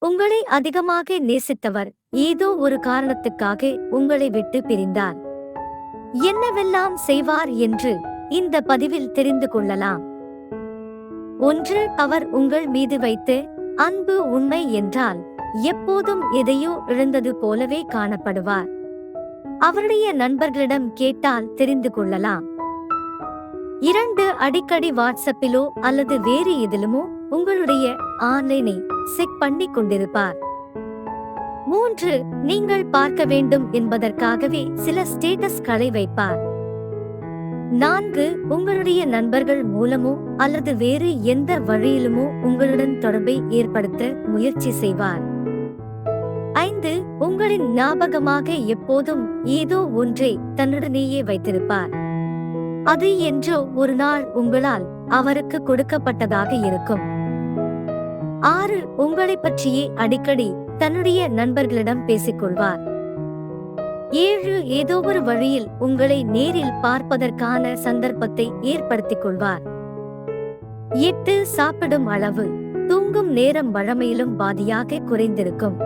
உங்களை அதிகமாக நேசித்தவர் ஏதோ ஒரு காரணத்துக்காக உங்களை விட்டு பிரிந்தார். என்னவெல்லாம் செய்வார் என்று இந்த பதிவில் தெரிந்து கொள்ளலாம். 1. அவர் உங்கள் மீது வைத்த அன்பு உண்மை என்றால் எப்போதும் எதையோ இழந்தது போலவே காணப்படுவார். அவருடைய நண்பர்களிடம் கேட்டால் தெரிந்து கொள்ளலாம். 2. அடிக்கடி வாட்ஸ்அப்பிலோ அல்லது வேறு எதிலுமோ உங்களுடைய ஆன்லைனை செக் பண்ணி கொண்டிருப்பார். 3. நீங்கள் பார்க்க வேண்டும் என்பதற்காகவே சில ஸ்டேட்டஸ்களை வைப்பார். 4. உங்களுடைய நண்பர்கள் மூலமோ அல்லது வேறு எந்த வழியிலுமோ உங்களுடன் தொடர்பை ஏற்படுத்த முயற்சி செய்வார். 5. உங்களின் ஞாபகமாக எப்போதும் ஏதோ ஒன்றை தன்னுடனேயே வைத்திருப்பார். அது என்றோ ஒரு நாள் உங்களால் அவருக்கு கொடுக்கப்பட்டதாக இருக்கும். 6. உங்களைப் பற்றியே அடிக்கடி தன்னுடைய நண்பர்களிடம் பேசிக்கொள்வார். 7. ஏதோ ஒரு வழியில் உங்களை நேரில் பார்ப்பதற்கான சந்தர்ப்பத்தை ஏற்படுத்திக் கொள்வார். 8. சாப்பிடும் அளவு, தூங்கும் நேரம் வழமையிலும் பாதியாக குறைந்திருக்கும்.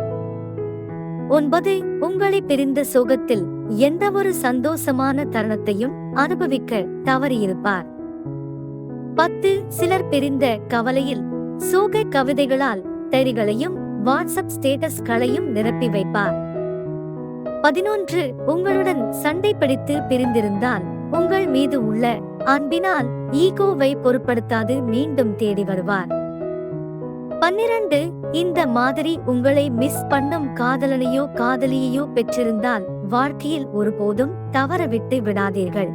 9. உங்களை பிரிந்த சோகத்தில் எந்தவொரு சந்தோஷமான தருணத்தையும் அனுபவிக்க தவறியிருப்பார். 10. சிலர் பிரிந்த கவலையில் சோக கவிதைகளால் டைரிகளையும் வாட்ஸ்அப் ஸ்டேட்டஸ்களையும் நிரப்பி வைப்பார். 11. உங்களுடன் சண்டை பிடித்து பிரிந்திருந்தால் உங்கள் மீது உள்ள அன்பினால் ஈகோவை பொருட்படுத்தாது மீண்டும் தேடி வருவார். 12. இந்த மாதிரி உங்களை மிஸ் பண்ணும் காதலனையோ காதலியையோ பெற்றிருந்தால் வாழ்க்கையில் ஒருபோதும் தவறவிட்டு விடாதீர்கள்.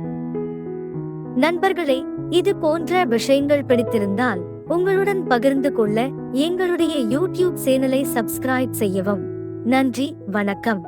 நண்பர்களே, இது போன்ற விஷயங்கள் பிடித்திருந்தால் உங்களுடன் பகிர்ந்து கொள்ள எங்களுடைய யூடியூப் சேனலை சப்ஸ்கிரைப் செய்யவும். நன்றி, வணக்கம்.